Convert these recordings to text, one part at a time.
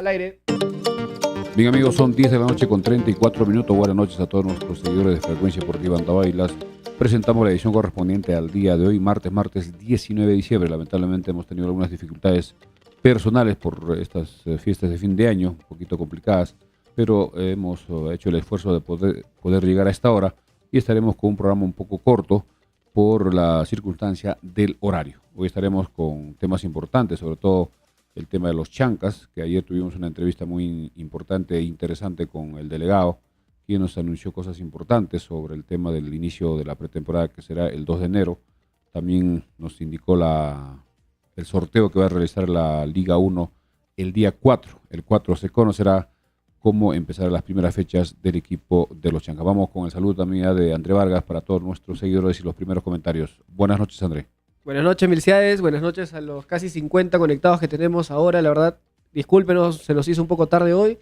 Al aire. Bien amigos, son 10 de la noche con 34 minutos. Buenas noches a todos nuestros seguidores de Frecuencia Deportiva Andahuaylas. Presentamos la edición correspondiente al día de hoy, martes 19 de diciembre. Lamentablemente hemos tenido algunas dificultades personales por estas fiestas de fin de año, un poquito complicadas, pero hemos hecho el esfuerzo de poder llegar a esta hora y estaremos con un programa un poco corto por la circunstancia del horario. Hoy estaremos con temas importantes, sobre todo el tema de los chancas, que ayer tuvimos una entrevista muy importante e interesante con el delegado, quien nos anunció cosas importantes sobre el tema del inicio de la pretemporada, que será el 2 de enero. También nos indicó el sorteo que va a realizar la Liga 1 el día 4. El 4 se conocerá cómo empezar las primeras fechas del equipo de los chancas. Vamos con el saludo también de André Vargas para todos nuestros seguidores y los primeros comentarios. Buenas noches, André. Buenas noches, Milciades. Buenas noches a los casi 50 conectados que tenemos ahora. La verdad, discúlpenos, se nos hizo un poco tarde hoy.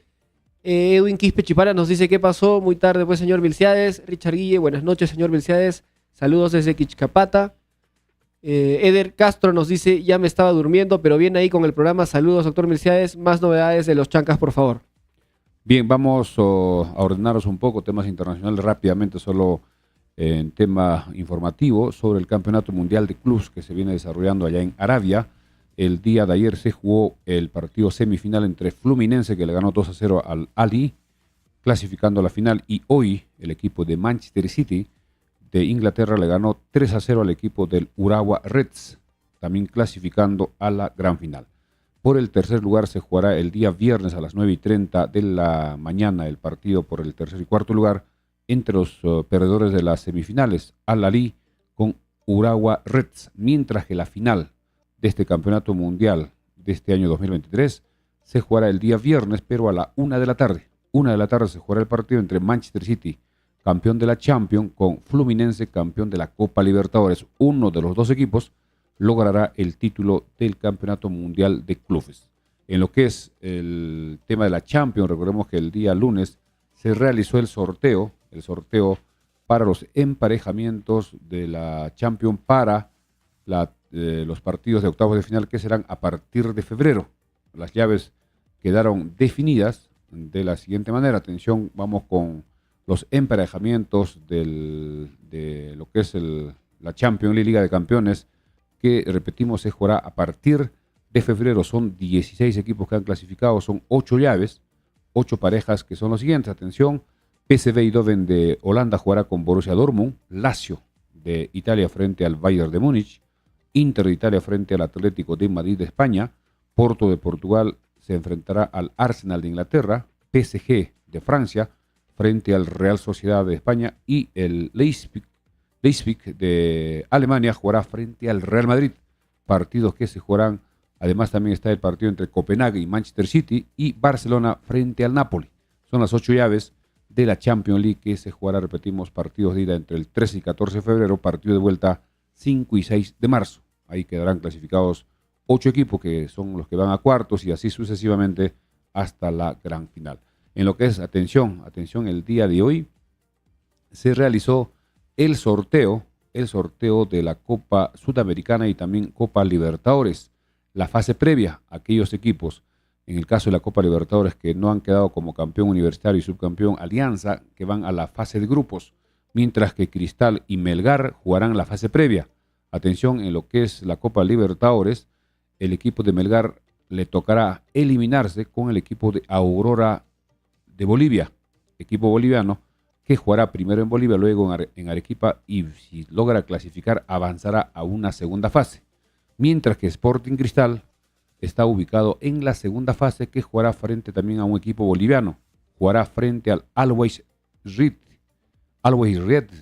Edwin Quispe Chipara nos dice qué pasó. Muy tarde, pues, señor Milciades. Richard Guille, buenas noches, señor Milciades. Saludos desde Quichcapata. Eder Castro nos dice, ya me estaba durmiendo, pero bien ahí con el programa. Saludos, doctor Milciades. Más novedades de los chancas, por favor. Bien, vamos a ordenarnos un poco, temas internacionales rápidamente, solo en tema informativo sobre el Campeonato Mundial de Clubes que se viene desarrollando allá en Arabia. El día de ayer se jugó el partido semifinal entre Fluminense, que le ganó 2-0 al Ali, clasificando a la final, y hoy el equipo de Manchester City de Inglaterra le ganó 3-0 al equipo del Urawa Reds, también clasificando a la gran final. Por el tercer lugar se jugará el día viernes a las 9:30 de la mañana el partido por el tercer y cuarto lugar entre los perdedores de las semifinales, Al-Ahly con Urawa Reds, mientras que la final de este campeonato mundial de este año 2023 se jugará el día viernes, pero a la 1 de la tarde. 1 de la tarde se jugará el partido entre Manchester City, campeón de la Champions, con Fluminense, campeón de la Copa Libertadores. Uno de los dos equipos logrará el título del Campeonato Mundial de Clubes. En lo que es el tema de la Champions, recordemos que el día lunes se realizó el sorteo para los emparejamientos de la Champions para los partidos de octavos de final, que serán a partir de febrero. Las llaves quedaron definidas de la siguiente manera. Atención, vamos con los emparejamientos de lo que es la Champions League, Liga de Campeones, que repetimos se jugará a partir de febrero. Son 16 equipos que han clasificado, son 8 llaves, 8 parejas que son los siguientes. Atención, PSV Eindhoven de Holanda jugará con Borussia Dortmund, Lazio de Italia frente al Bayern de Múnich, Inter de Italia frente al Atlético de Madrid de España, Porto de Portugal se enfrentará al Arsenal de Inglaterra, PSG de Francia frente al Real Sociedad de España y el Leipzig de Alemania jugará frente al Real Madrid. Partidos que se jugarán, además también está el partido entre Copenhague y Manchester City y Barcelona frente al Napoli. Son las 8 llaves de la Champions League que se jugará, repetimos, partidos de ida entre el 13 y 14 de febrero, partido de vuelta 5 y 6 de marzo. Ahí quedarán clasificados 8 equipos que son los que van a cuartos y así sucesivamente hasta la gran final. En lo que es, atención, el día de hoy se realizó el sorteo de la Copa Sudamericana y también Copa Libertadores. La fase previa, aquellos equipos, en el caso de la Copa Libertadores, que no han quedado como campeón universitario y subcampeón Alianza, que van a la fase de grupos, mientras que Cristal y Melgar jugarán la fase previa. Atención, en lo que es la Copa Libertadores, el equipo de Melgar le tocará eliminarse con el equipo de Aurora de Bolivia, equipo boliviano, que jugará primero en Bolivia, luego en Arequipa, y si logra clasificar avanzará a una segunda fase. Mientras que Sporting Cristal está ubicado en la segunda fase, que jugará frente también a un equipo boliviano. Jugará frente al Always Red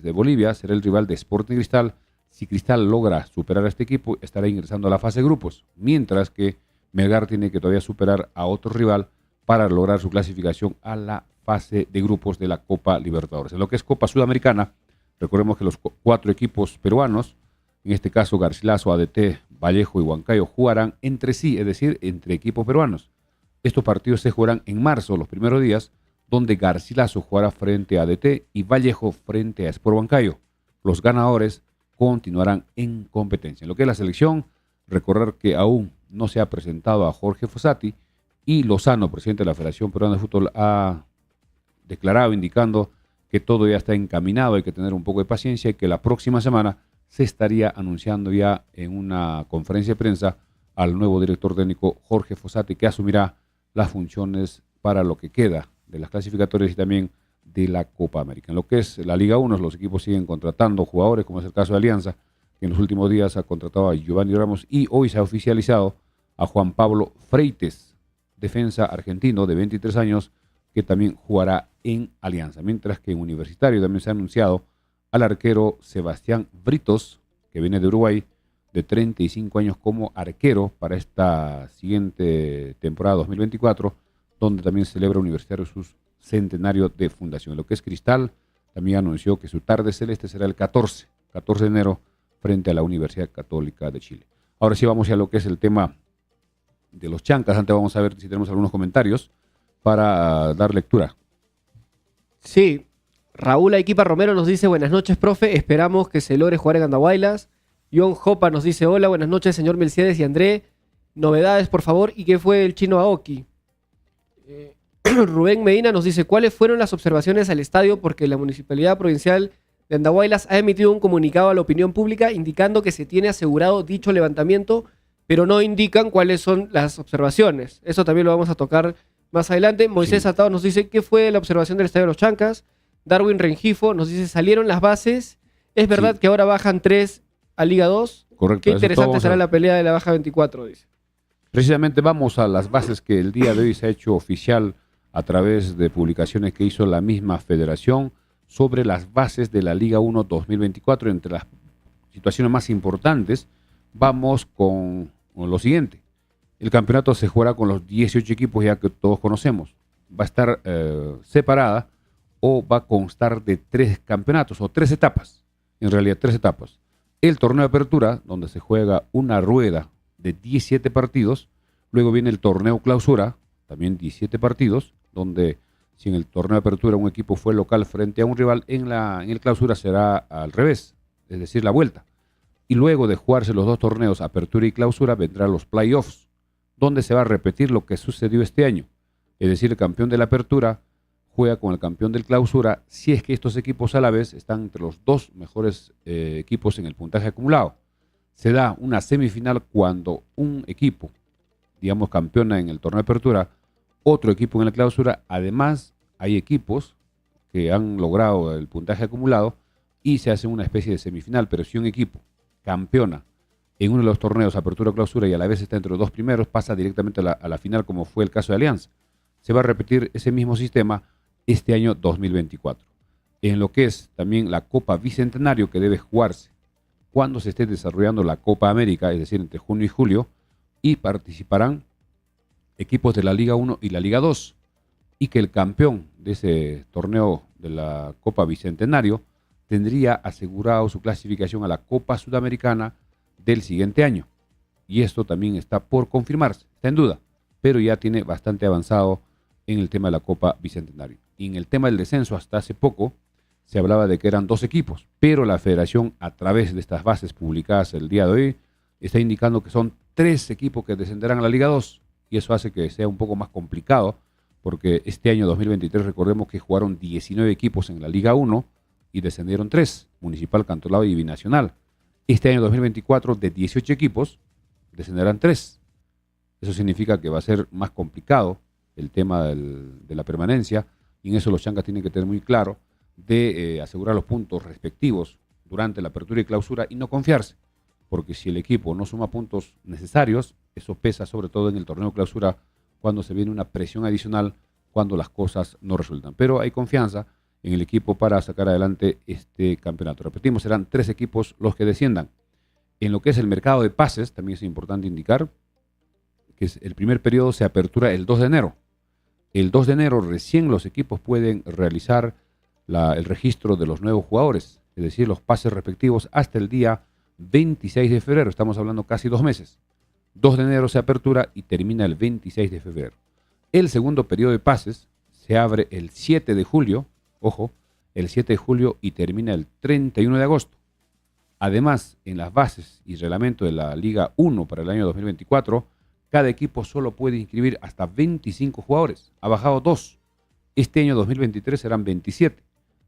de Bolivia, será el rival de Sporting Cristal. Si Cristal logra superar a este equipo, estará ingresando a la fase de grupos, mientras que Melgar tiene que todavía superar a otro rival para lograr su clasificación a la fase de grupos de la Copa Libertadores. En lo que es Copa Sudamericana, recordemos que los 4 equipos peruanos, en este caso Garcilaso, ADT, Vallejo y Huancayo, jugarán entre sí, es decir, entre equipos peruanos. Estos partidos se jugarán en marzo, los primeros días, donde Garcilaso jugará frente a ADT y Vallejo frente a Sport Huancayo. Los ganadores continuarán en competencia. En lo que es la selección, recordar que aún no se ha presentado a Jorge Fossati, y Lozano, presidente de la Federación Peruana de Fútbol, ha declarado, indicando que todo ya está encaminado, hay que tener un poco de paciencia y que la próxima semana se estaría anunciando ya en una conferencia de prensa al nuevo director técnico Jorge Fossati, que asumirá las funciones para lo que queda de las clasificatorias y también de la Copa América. En lo que es la Liga 1, los equipos siguen contratando jugadores, como es el caso de Alianza, que en los últimos días ha contratado a Giovanni Ramos y hoy se ha oficializado a Juan Pablo Freites, defensa argentino de 23 años, que también jugará en Alianza. Mientras que en Universitario también se ha anunciado al arquero Sebastián Britos, que viene de Uruguay, de 35 años como arquero para esta siguiente temporada 2024, donde también celebra Universitario su centenario de fundación. Lo que es Cristal también anunció que su tarde celeste será el 14 de enero frente a la Universidad Católica de Chile. Ahora sí vamos a lo que es el tema de los chancas. Antes vamos a ver si tenemos algunos comentarios para dar lectura. Sí, Raúl Equipa Romero nos dice: buenas noches, profe, esperamos que se logre jugar en Andahuaylas. John Jopa nos dice: hola, buenas noches, señor Milciades y André. Novedades, por favor. ¿Y qué fue el chino Aoki? Rubén Medina nos dice: ¿cuáles fueron las observaciones al estadio? Porque la Municipalidad Provincial de Andahuaylas ha emitido un comunicado a la opinión pública indicando que se tiene asegurado dicho levantamiento, pero no indican cuáles son las observaciones. Eso también lo vamos a tocar más adelante. Moisés Sí. Atado nos dice: ¿qué fue la observación del estadio de los Chancas? Darwin Rengifo nos dice: salieron las bases. ¿Es verdad Sí. que ahora bajan 3 a Liga 2? Correcto. Qué eso todo interesante vamos será a- la pelea de la baja 24, dice. Precisamente vamos a las bases que el día de hoy se ha hecho oficial a través de publicaciones que hizo la misma federación sobre las bases de la Liga 1 2024. Entre las situaciones más importantes, vamos con lo siguiente. El campeonato se jugará con los 18 equipos ya que todos conocemos. Va a estar separada o va a constar de 3 campeonatos o 3 etapas. En realidad, 3 etapas. El torneo de apertura, donde se juega una rueda de 17 partidos. Luego viene el torneo clausura, también 17 partidos, donde si en el torneo de apertura un equipo fue local frente a un rival, en el clausura será al revés, es decir, la vuelta. Y luego de jugarse los 2 torneos, apertura y clausura, vendrán los playoffs, donde se va a repetir lo que sucedió este año. Es decir, el campeón de la apertura juega con el campeón del clausura, si es que estos equipos a la vez están entre los 2 mejores equipos en el puntaje acumulado. Se da una semifinal cuando un equipo, digamos, campeona en el torneo de apertura, otro equipo en la clausura. Además, hay equipos que han logrado el puntaje acumulado y se hace una especie de semifinal. Pero si un equipo campeona en uno de los torneos apertura o clausura y a la vez está entre los 2 primeros, pasa directamente a la final, como fue el caso de Alianza. Se va a repetir ese mismo sistema este año 2024. En lo que es también la Copa Bicentenario, que debe jugarse cuando se esté desarrollando la Copa América, es decir, entre junio y julio, y participarán equipos de la Liga 1 y la Liga 2, y que el campeón de ese torneo de la Copa Bicentenario tendría asegurado su clasificación a la Copa Sudamericana del siguiente año. Y esto también está por confirmarse, está en duda, pero ya tiene bastante avanzado en el tema de la Copa Bicentenario. Y en el tema del descenso, hasta hace poco se hablaba de que eran 2 equipos, pero la federación, a través de estas bases publicadas el día de hoy, está indicando que son 3 equipos que descenderán a la Liga 2, y eso hace que sea un poco más complicado, porque este año 2023 recordemos que jugaron 19 equipos en la Liga 1 y descendieron 3, Municipal, Cantolao y Binacional. Este año 2024, de 18 equipos, descenderán 3. Eso significa que va a ser más complicado el tema de la permanencia, y en eso los chancas tienen que tener muy claro de asegurar los puntos respectivos durante la apertura y clausura y no confiarse, porque si el equipo no suma puntos necesarios, eso pesa sobre todo en el torneo clausura cuando se viene una presión adicional, cuando las cosas no resultan. Pero hay confianza en el equipo para sacar adelante este campeonato. Repetimos, serán 3 equipos los que desciendan. En lo que es el mercado de pases, también es importante indicar que el primer periodo se apertura el 2 de enero. El 2 de enero recién los equipos pueden realizar el registro de los nuevos jugadores, es decir, los pases respectivos hasta el día 26 de febrero. Estamos hablando casi 2 meses. 2 de enero se apertura y termina el 26 de febrero. El segundo periodo de pases se abre el 7 de julio, ojo, el 7 de julio y termina el 31 de agosto. Además, en las bases y reglamento de la Liga 1 para el año 2024, cada equipo solo puede inscribir hasta 25 jugadores. Ha bajado 2. Este año 2023 serán 27.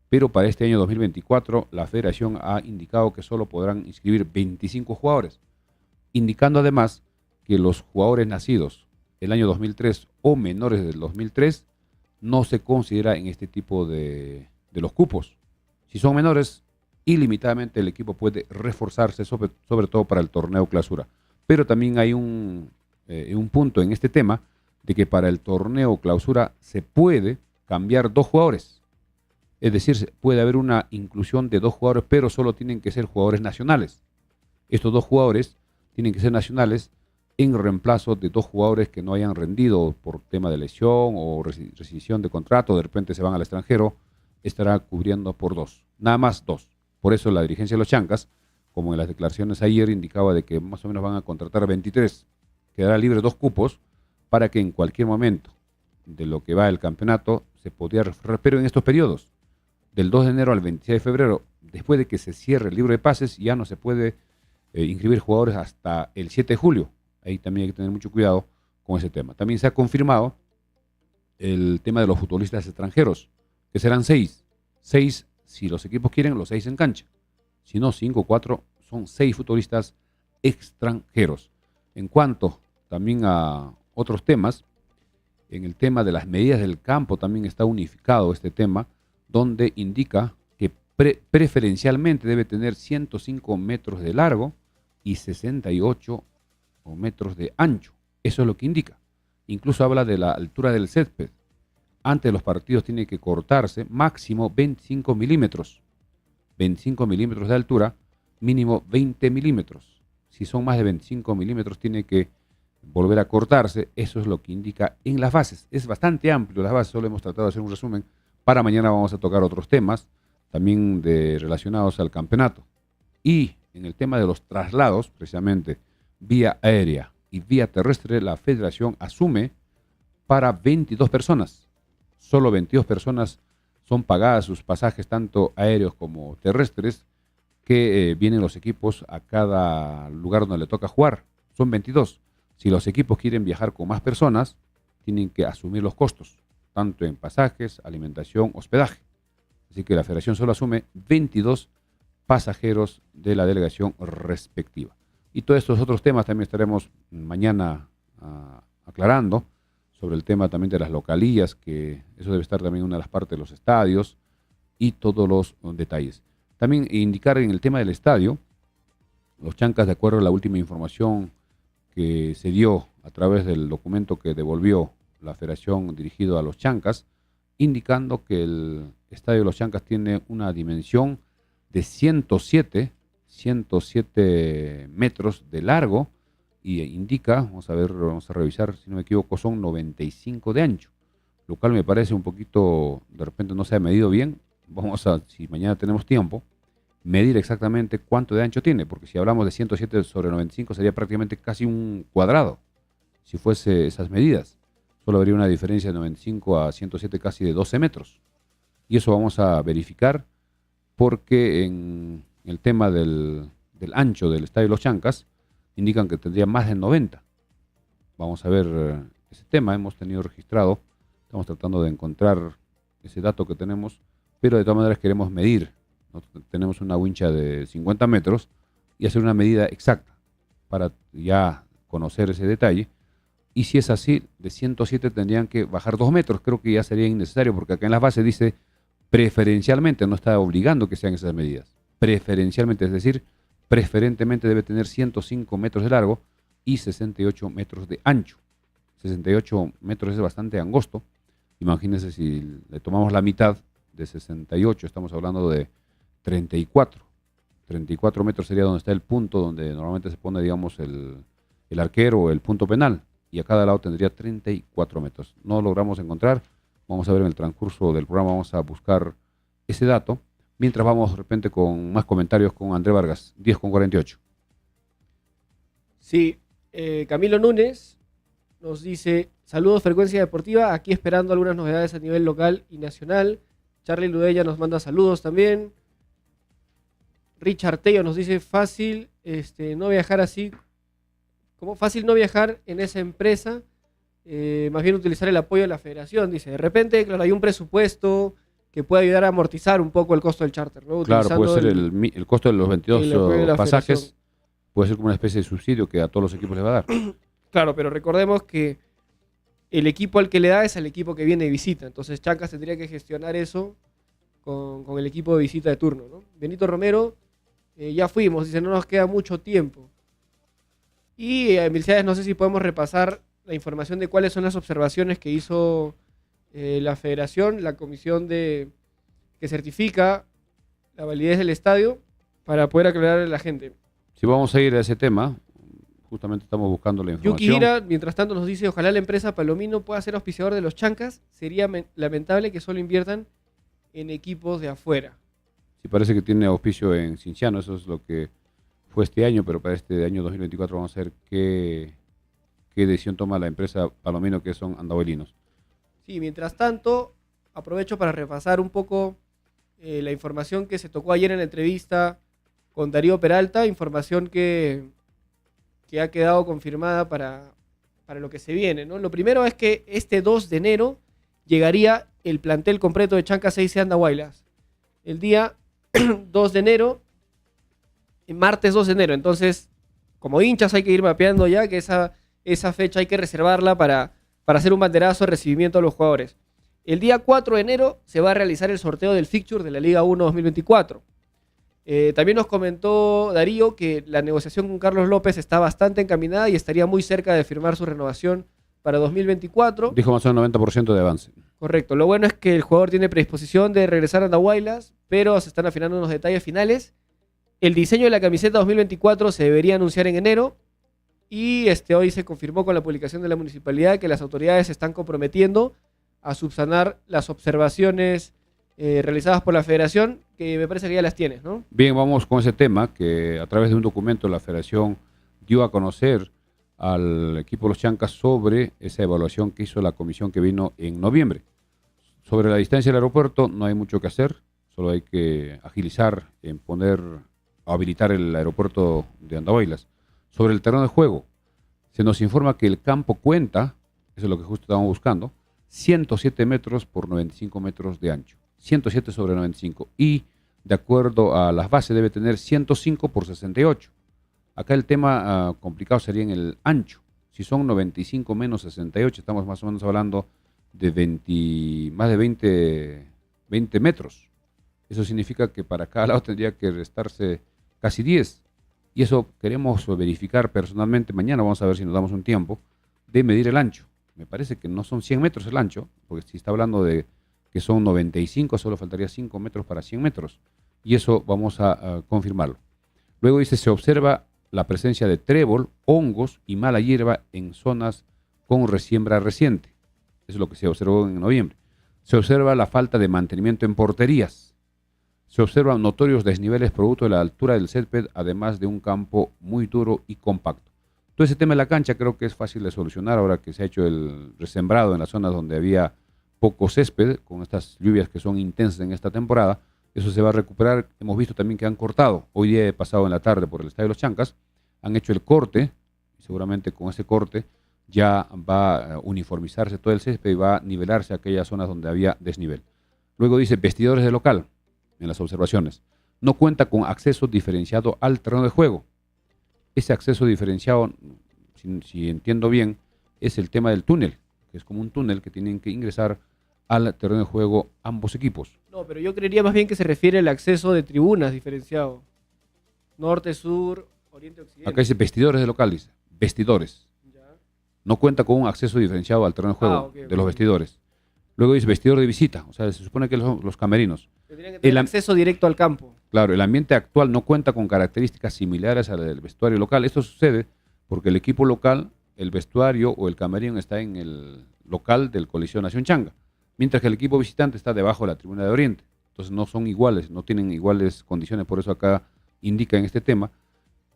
Pero para este año 2024 la federación ha indicado que solo podrán inscribir 25 jugadores, indicando además que los jugadores nacidos el año 2003 o menores del 2003 no se considera en este tipo de los cupos. Si son menores, ilimitadamente el equipo puede reforzarse, sobre todo para el torneo clausura. Pero también hay un punto en este tema de que para el torneo clausura se puede cambiar 2 jugadores. Es decir, puede haber una inclusión de 2 jugadores, pero solo tienen que ser jugadores nacionales. Estos 2 jugadores tienen que ser nacionales en reemplazo de 2 jugadores que no hayan rendido por tema de lesión o rescisión de contrato, de repente se van al extranjero, estará cubriendo por 2, nada más 2. Por eso la dirigencia de los Chancas, como en las declaraciones ayer, indicaba de que más o menos van a contratar 23, quedará libre 2 cupos para que en cualquier momento de lo que va el campeonato se podría reforzar, pero en estos periodos, del 2 de enero al 26 de febrero, después de que se cierre el libro de pases, ya no se puede inscribir jugadores hasta el 7 de julio. Ahí también hay que tener mucho cuidado con ese tema. También se ha confirmado el tema de los futbolistas extranjeros, que serán 6. 6, si los equipos quieren, los 6 en cancha. Si no, 5 o 4, son 6 futbolistas extranjeros. En cuanto también a otros temas, en el tema de las medidas del campo también está unificado este tema, donde indica que preferencialmente debe tener 105 metros de largo y 68 metros de ancho. Eso es lo que indica. Incluso habla de la altura del césped. Antes de los partidos tiene que cortarse máximo 25 milímetros. 25 milímetros de altura, mínimo 20 milímetros. Si son más de 25 milímetros tiene que volver a cortarse. Eso es lo que indica en las bases. Es bastante amplio las bases, solo hemos tratado de hacer un resumen. Para mañana vamos a tocar otros temas, también relacionados al campeonato. Y en el tema de los traslados, precisamente, vía aérea y vía terrestre, la federación asume para 22 personas. Solo 22 personas son pagadas sus pasajes, tanto aéreos como terrestres, que vienen los equipos a cada lugar donde le toca jugar. Son 22. Si los equipos quieren viajar con más personas, tienen que asumir los costos, tanto en pasajes, alimentación, hospedaje. Así que la federación solo asume 22 pasajeros de la delegación respectiva. Y todos estos otros temas también estaremos mañana aclarando, sobre el tema también de las localías, que eso debe estar también en una de las partes de los estadios, y todos los detalles. También indicar en el tema del estadio, los Chancas, de acuerdo a la última información que se dio a través del documento que devolvió la federación dirigido a los Chancas, indicando que el estadio de los Chancas tiene una dimensión de 107 metros de largo, y indica, vamos a revisar, si no me equivoco, son 95 de ancho, lo cual me parece un poquito, de repente no se ha medido bien. Vamos a, si mañana tenemos tiempo, medir exactamente cuánto de ancho tiene, porque si hablamos de 107 sobre 95 sería prácticamente casi un cuadrado, si fuese esas medidas. Solo habría una diferencia de 95 a 107 casi de 12 metros. Y eso vamos a verificar, porque en el tema del ancho del estadio de los Chancas, indican que tendría más de 90. Vamos a ver ese tema, hemos tenido registrado, estamos tratando de encontrar ese dato que tenemos, pero de todas maneras queremos medir. Nosotros tenemos una wincha de 50 metros y hacer una medida exacta para ya conocer ese detalle. Y si es así, de 107 tendrían que bajar 2 metros. Creo que ya sería innecesario, porque acá en las bases dice preferencialmente, no está obligando que sean esas medidas. Preferencialmente, es decir, preferentemente debe tener 105 metros de largo y 68 metros de ancho. 68 metros es bastante angosto. Imagínense si le tomamos la mitad de 68, estamos hablando de 34. 34 metros sería donde está el punto donde normalmente se pone, digamos, el arquero o el punto penal. Y a cada lado tendría 34 metros. No logramos encontrar. Vamos a ver en el transcurso del programa, vamos a buscar ese dato. Mientras vamos de repente con más comentarios con André Vargas, 10:48. Sí, Camilo Núñez nos dice: saludos Frecuencia Deportiva, aquí esperando algunas novedades a nivel local y nacional. Charlie Ludella nos manda saludos también. Richard Tello nos dice: fácil no viajar así como fácil no viajar en esa empresa, más bien utilizar el apoyo de la federación. Dice, de repente, claro, hay un presupuesto que puede ayudar a amortizar un poco el costo del charter, ¿no? Claro, Utilizando puede ser el costo de los 22 el apoyo de la pasajes, federación. puede ser como una especie de subsidio que a todos los equipos les va a dar. Claro, pero recordemos que el equipo al que le da es al equipo que viene de visita. Entonces Chancas tendría que gestionar eso con el equipo de visita de turno, ¿no? Benito Romero, ya fuimos, dice, no nos queda mucho tiempo. Y Milciades, no sé si podemos repasar la información de cuáles son las observaciones que hizo la federación, la comisión que certifica la validez del estadio para poder aclararle a la gente. Si vamos a ir a ese tema, justamente estamos buscando la Yuki información. Hira, mientras tanto, nos dice, ojalá la empresa Palomino pueda ser auspiciador de los Chancas. Sería lamentable que solo inviertan en equipos de afuera. Sí, parece que tiene auspicio en Cinciano, eso es lo que fue este año, pero para este año 2024 vamos a ver qué decisión toma la empresa Palomino, que son andahuelinos. Sí, mientras tanto, aprovecho para repasar un poco la información que se tocó ayer en la entrevista con Darío Peralta, información que ha quedado confirmada para lo que se viene, ¿no? Lo primero es que este 2 de enero llegaría el plantel completo de Chancas 6 y Andahuaylas. El día 2 de enero, martes 2 de enero. Entonces, como hinchas hay que ir mapeando ya que esa fecha hay que reservarla para hacer un banderazo de recibimiento a los jugadores. El día 4 de enero se va a realizar el sorteo del fixture de la Liga 1 2024. También nos comentó Darío que la negociación con Carlos López está bastante encaminada y estaría muy cerca de firmar su renovación para 2024. Dijo más o menos 90% de avance. Correcto. Lo bueno es que el jugador tiene predisposición de regresar a Andahuaylas, pero se están afinando unos detalles finales. El diseño de la camiseta 2024 se debería anunciar en enero y hoy se confirmó con la publicación de la municipalidad que las autoridades se están comprometiendo a subsanar las observaciones realizadas por la federación, que me parece que ya las tienes, ¿no? Bien, vamos con ese tema que a través de un documento la federación dio a conocer al equipo de los Chancas sobre esa evaluación que hizo la comisión que vino en noviembre. Sobre la distancia del aeropuerto no hay mucho que hacer, solo hay que agilizar en habilitar el aeropuerto de Andahuaylas. Sobre el terreno de juego, se nos informa que el campo cuenta, eso es lo que justo estábamos buscando, 107 metros por 95 metros de ancho. 107 sobre 95. Y de acuerdo a las bases debe tener 105 por 68. Acá el tema complicado sería en el ancho. Si son 95 menos 68, estamos más o menos hablando de más de 20 metros. Eso significa que para cada lado tendría que restarse casi 10. Y eso queremos verificar personalmente. Mañana vamos a ver si nos damos un tiempo de medir el ancho. Me parece que no son 100 metros el ancho, porque si está hablando de que son 95, solo faltaría 5 metros para 100 metros. Y eso vamos a confirmarlo. Luego dice, se observa la presencia de trébol, hongos y mala hierba en zonas con resiembra reciente. Eso es lo que se observó en noviembre. Se observa la falta de mantenimiento en porterías. Se observan notorios desniveles producto de la altura del césped, además de un campo muy duro y compacto. Todo ese tema de la cancha creo que es fácil de solucionar ahora que se ha hecho el resembrado en las zonas donde había poco césped, con estas lluvias que son intensas en esta temporada. Eso se va a recuperar. Hemos visto también que han cortado. Hoy día he pasado en la tarde por el Estadio de los Chancas, han hecho el corte, y seguramente con ese corte ya va a uniformizarse todo el césped y va a nivelarse aquellas zonas donde había desnivel. Luego dice, vestidores de local, en las observaciones. No cuenta con acceso diferenciado al terreno de juego. Ese acceso diferenciado, si entiendo bien, es el tema del túnel, que es como un túnel que tienen que ingresar al terreno de juego ambos equipos. No, pero yo creería más bien que se refiere al acceso de tribunas diferenciado. Norte, sur, oriente, occidente. Acá dice vestidores de local, dice. Vestidores. Ya. No cuenta con un acceso diferenciado al terreno de juego de los vestidores. Luego dice vestidor de visita, o sea, se supone que son los camerinos. Tendrían que tener acceso directo al campo. Claro, el ambiente actual no cuenta con características similares al del vestuario local. Esto sucede porque el equipo local, el vestuario o el camerino está en el local del Coliseo Nación Changa, mientras que el equipo visitante está debajo de la tribuna de Oriente. Entonces no son iguales, no tienen iguales condiciones, por eso acá indica en este tema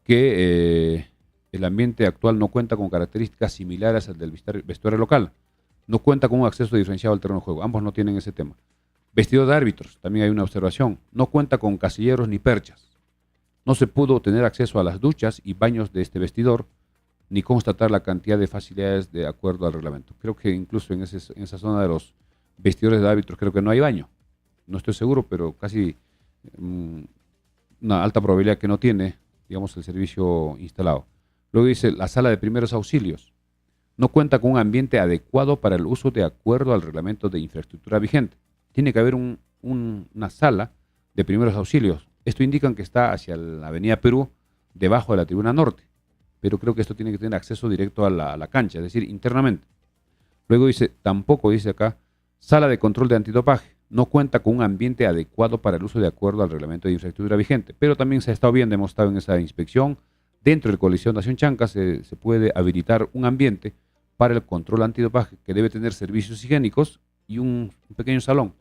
que el ambiente actual no cuenta con características similares al del vestuario local. No cuenta con un acceso diferenciado al terreno de juego. Ambos no tienen ese tema. Vestidor de árbitros, también hay una observación. No cuenta con casilleros ni perchas. No se pudo tener acceso a las duchas y baños de este vestidor, ni constatar la cantidad de facilidades de acuerdo al reglamento. Creo que incluso en esa zona de los vestidores de árbitros creo que no hay baño. No estoy seguro, pero casi una alta probabilidad que no tiene, digamos, el servicio instalado. Luego dice, la sala de primeros auxilios no cuenta con un ambiente adecuado para el uso de acuerdo al reglamento de infraestructura vigente. Tiene que haber una sala de primeros auxilios. Esto indica que está hacia la Avenida Perú, debajo de la tribuna norte. Pero creo que esto tiene que tener acceso directo a la cancha, es decir, internamente. Luego dice, tampoco dice acá, sala de control de antidopaje. No cuenta con un ambiente adecuado para el uso de acuerdo al reglamento de infraestructura vigente. Pero también se ha estado viendo, hemos estado en esa inspección. Dentro del Coliseo Nación Chanca se puede habilitar un ambiente para el control antidopaje que debe tener servicios higiénicos y un pequeño salón.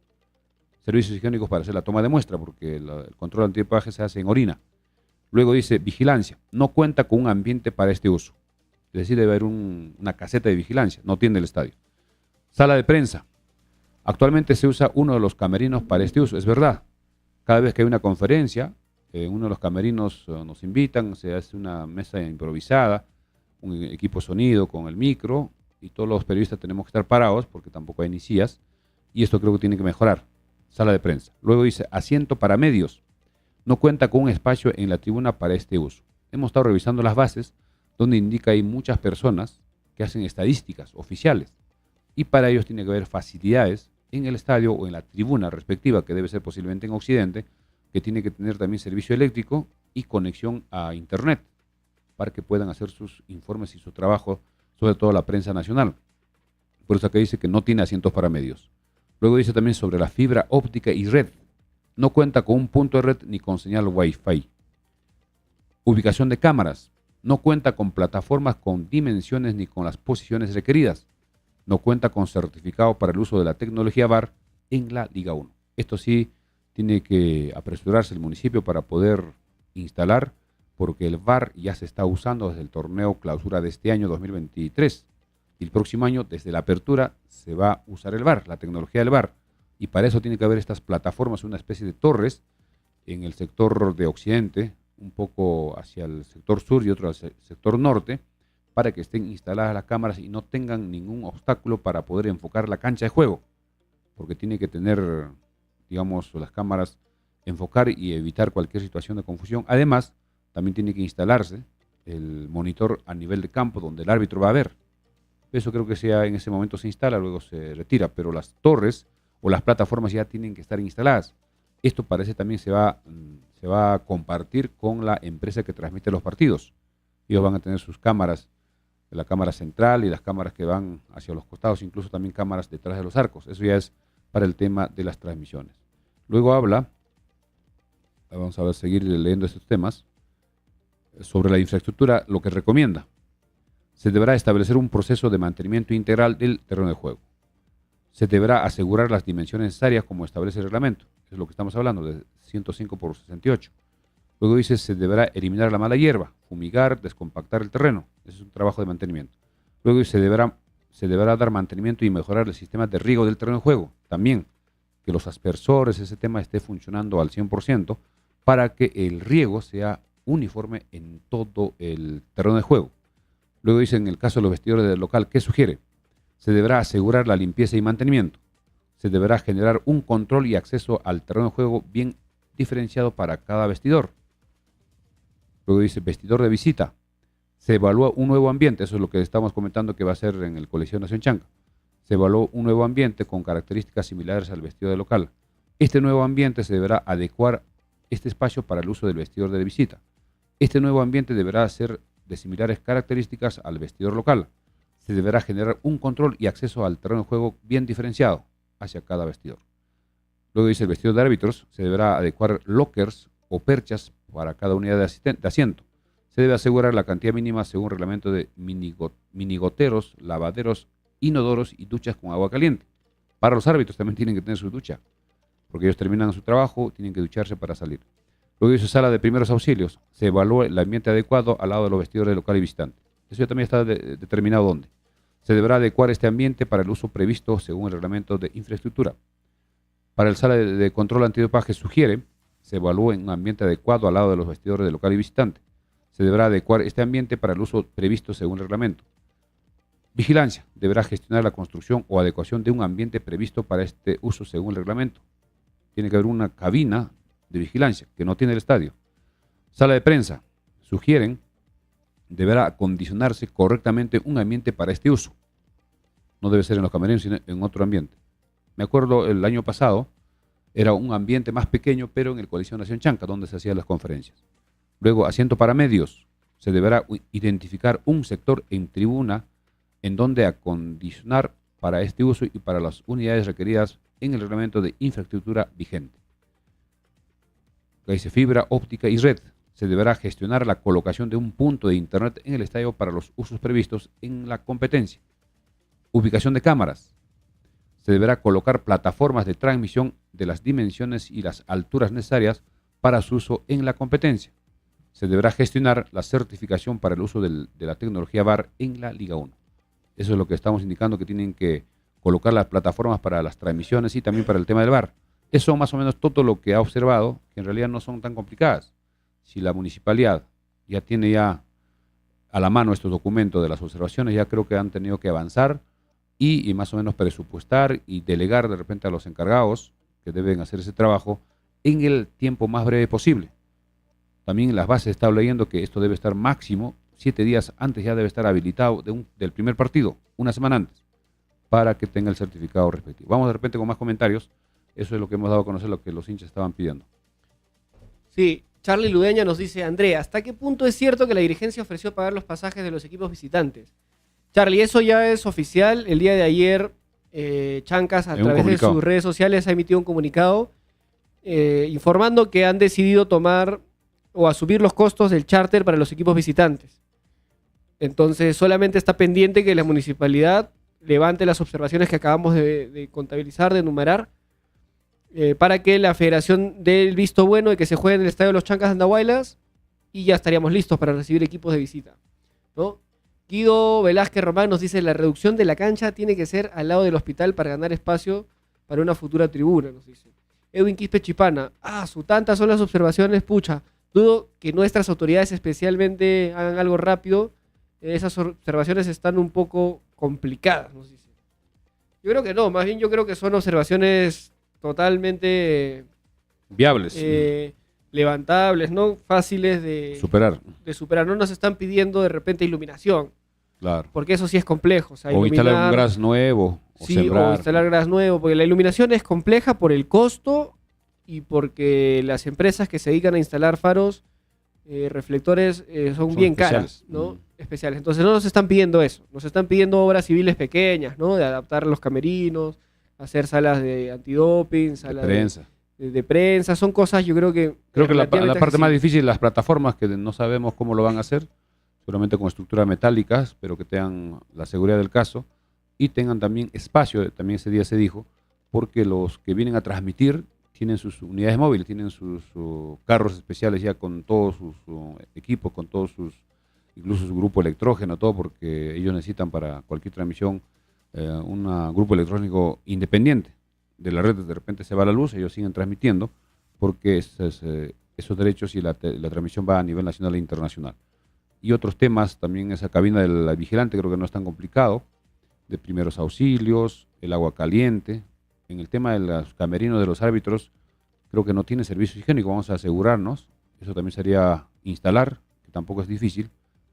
Servicios higiénicos para hacer la toma de muestra, porque el control antidopaje se hace en orina. Luego dice, vigilancia. No cuenta con un ambiente para este uso. Es decir, debe haber una caseta de vigilancia. No tiene el estadio. Sala de prensa. Actualmente se usa uno de los camerinos para este uso. Es verdad. Cada vez que hay una conferencia, uno de los camerinos nos invitan, se hace una mesa improvisada, un equipo de sonido con el micro, y todos los periodistas tenemos que estar parados porque tampoco hay ni sillas, y esto creo que tiene que mejorar. Sala de prensa. Luego dice, asiento para medios. No cuenta con un espacio en la tribuna para este uso. Hemos estado revisando las bases, donde indica hay muchas personas que hacen estadísticas oficiales, y para ellos tiene que haber facilidades en el estadio o en la tribuna respectiva, que debe ser posiblemente en Occidente, que tiene que tener también servicio eléctrico y conexión a Internet, para que puedan hacer sus informes y su trabajo, sobre todo la prensa nacional. Por eso acá dice que no tiene asientos para medios. Luego dice también sobre la fibra óptica y red. No cuenta con un punto de red ni con señal Wi-Fi. Ubicación de cámaras. No cuenta con plataformas con dimensiones ni con las posiciones requeridas. No cuenta con certificado para el uso de la tecnología VAR en la Liga 1. Esto sí tiene que apresurarse el municipio para poder instalar, porque el VAR ya se está usando desde el torneo clausura de este año 2023. Y el próximo año, desde la apertura, se va a usar el VAR, la tecnología del VAR. Y para eso tiene que haber estas plataformas, una especie de torres en el sector de Occidente, un poco hacia el sector sur y otro hacia el sector norte, para que estén instaladas las cámaras y no tengan ningún obstáculo para poder enfocar la cancha de juego. Porque tiene que tener, digamos, las cámaras enfocar y evitar cualquier situación de confusión. Además, también tiene que instalarse el monitor a nivel de campo donde el árbitro va a ver. Eso creo que sea en ese momento se instala, luego se retira, pero las torres o las plataformas ya tienen que estar instaladas. Esto parece también se va a compartir con la empresa que transmite los partidos. Ellos van a tener sus cámaras, la cámara central y las cámaras que van hacia los costados, incluso también cámaras detrás de los arcos. Eso ya es para el tema de las transmisiones. Luego habla, vamos a seguir leyendo estos temas, sobre la infraestructura, lo que recomienda. Se deberá establecer un proceso de mantenimiento integral del terreno de juego. Se deberá asegurar las dimensiones necesarias como establece el reglamento. Es lo que estamos hablando, de 105 por 68. Luego dice, se deberá eliminar la mala hierba, fumigar, descompactar el terreno. Ese es un trabajo de mantenimiento. Luego dice, se deberá dar mantenimiento y mejorar el sistema de riego del terreno de juego. También que los aspersores, ese tema esté funcionando al 100% para que el riego sea uniforme en todo el terreno de juego. Luego dice, en el caso de los vestidores del local, ¿qué sugiere? Se deberá asegurar la limpieza y mantenimiento. Se deberá generar un control y acceso al terreno de juego bien diferenciado para cada vestidor. Luego dice, vestidor de visita. Se evalúa un nuevo ambiente, eso es lo que estamos comentando que va a ser en el Coliseo Nación Chanca. Se evaluó un nuevo ambiente con características similares al vestidor de local. Este nuevo ambiente se deberá adecuar este espacio para el uso del vestidor de visita. Este nuevo ambiente deberá ser de similares características al vestidor local. Se deberá generar un control y acceso al terreno de juego bien diferenciado hacia cada vestidor. Luego dice, el vestidor de árbitros se deberá adecuar lockers o perchas para cada unidad de asiento. Se debe asegurar la cantidad mínima según reglamento de minigoteros, lavaderos, inodoros y duchas con agua caliente. Para los árbitros también tienen que tener su ducha, porque ellos terminan su trabajo, tienen que ducharse para salir. Luego dice, sala de primeros auxilios. Se evalúa el ambiente adecuado al lado de los vestidores de local y visitante. Eso ya también está determinado dónde. Se deberá adecuar este ambiente para el uso previsto según el reglamento de infraestructura. Para el sala de control antidopaje sugiere, se evalúe un ambiente adecuado al lado de los vestidores de local y visitante. Se deberá adecuar este ambiente para el uso previsto según el reglamento. Vigilancia. Deberá gestionar la construcción o adecuación de un ambiente previsto para este uso según el reglamento. Tiene que haber una cabina de vigilancia que no tiene el estadio. Sala de prensa. Sugieren, deberá acondicionarse correctamente un ambiente para este uso. No debe ser en los camerinos, sino en otro ambiente. Me acuerdo el año pasado, era un ambiente más pequeño, pero en el Coliseo Nación Chanca, donde se hacían las conferencias. Luego, asiento para medios. Se deberá identificar un sector en tribuna en donde acondicionar para este uso y para las unidades requeridas en el reglamento de infraestructura vigente. Dice fibra óptica y red. Se deberá gestionar la colocación de un punto de internet en el estadio para los usos previstos en la competencia. Ubicación de cámaras. Se deberá colocar plataformas de transmisión de las dimensiones y las alturas necesarias para su uso en la competencia. Se deberá gestionar la certificación para el uso de la tecnología VAR en la Liga 1. Eso es lo que estamos indicando, que tienen que colocar las plataformas para las transmisiones y también para el tema del VAR. Eso más o menos todo lo que ha observado, que en realidad no son tan complicadas. Si la municipalidad ya tiene a la mano estos documentos de las observaciones, ya creo que han tenido que avanzar y más o menos presupuestar y delegar de repente a los encargados que deben hacer ese trabajo en el tiempo más breve posible. También en las bases está leyendo que esto debe estar máximo 7 días antes, ya debe estar habilitado del primer partido, una semana antes, para que tenga el certificado respectivo. Vamos de repente con más comentarios. Eso es lo que hemos dado a conocer, lo que los hinchas estaban pidiendo. Sí, Charlie Ludeña nos dice, Andrea, ¿hasta qué punto es cierto que la dirigencia ofreció pagar los pasajes de los equipos visitantes? Charlie, eso ya es oficial. El día de ayer, Chancas, a través de sus redes sociales, ha emitido un comunicado informando que han decidido tomar o asumir los costos del charter para los equipos visitantes. Entonces, solamente está pendiente que la municipalidad levante las observaciones que acabamos de contabilizar, de enumerar, para que la federación dé el visto bueno de que se juegue en el estadio de los Chancas de Andahuaylas y ya estaríamos listos para recibir equipos de visita, ¿no? Guido Velázquez Román nos dice, la reducción de la cancha tiene que ser al lado del hospital para ganar espacio para una futura tribuna, nos dice. Edwin Quispe Chipana, tantas son las observaciones, pucha, dudo que nuestras autoridades especialmente hagan algo rápido, esas observaciones están un poco complicadas, nos dice. Yo creo que no, más bien yo creo que son observaciones totalmente viables, levantables, ¿no? Fáciles de superar. No nos están pidiendo de repente iluminación. Claro. Porque eso sí es complejo. O instalar un gras nuevo. O instalar gras nuevo. Porque la iluminación es compleja por el costo y porque las empresas que se dedican a instalar faros, reflectores, son bien caras, ¿no? Especiales. Entonces no nos están pidiendo eso. Nos están pidiendo obras civiles pequeñas, ¿no? De adaptar los camerinos, hacer salas de antidoping, salas de prensa. Son cosas, yo creo que... Creo que la parte más difícil, las plataformas, que no sabemos cómo lo van a hacer, seguramente con estructuras metálicas, pero que tengan la seguridad del caso y tengan también espacio, también ese día se dijo, porque los que vienen a transmitir tienen sus unidades móviles, tienen sus carros especiales ya con todos sus equipos, con todos incluso su grupo electrógeno, todo, porque ellos necesitan para cualquier transmisión un grupo electrónico independiente de la red. De repente se va la luz, ellos siguen transmitiendo, porque esos derechos y la transmisión va a nivel nacional e internacional. Y otros temas, también esa cabina del vigilante creo que no es tan complicado, de primeros auxilios, el agua caliente. En el tema de los camerinos de los árbitros, creo que no tiene servicio higiénico, vamos a asegurarnos. Eso también sería instalar, que tampoco es difícil.